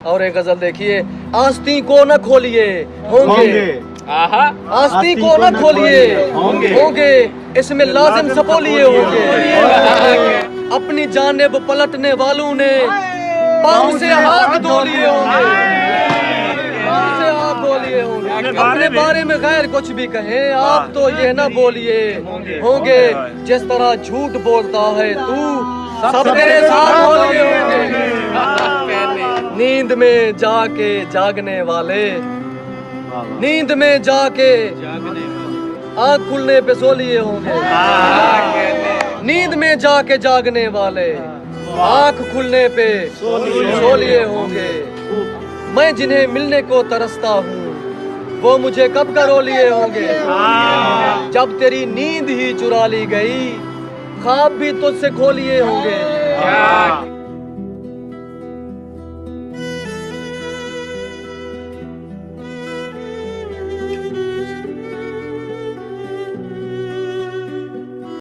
और एक गजल देखिए, आस्ती को न खोलिए होंगे, आस्ती को न खोलिए होंगे, इसमें लाजिम सपोलिए होंगे। अपनी जानिब पलटने वालों ने पाँव से हाथ धो लिए होंगे, पाँव से हाथ धो लिए होंगे। अपने बारे में गैर कुछ भी कहें आप तो ये न बोलिए होंगे, जिस तरह झूठ बोलता है तू सब तेरे साथ हो लिए होंगे। नींद में जाके जागने वाले, नींद में जाके आँख खुलने पे सो लिए होंगे। नींद में जाके जागने वाले आँख खुलने पे सो लिए होंगे। मैं जिन्हें मिलने को तरसता हूँ वो मुझे कब का रो लिए होंगे। जब तेरी नींद ही चुरा ली गई ख्वाब भी तुझसे खो लिए होंगे।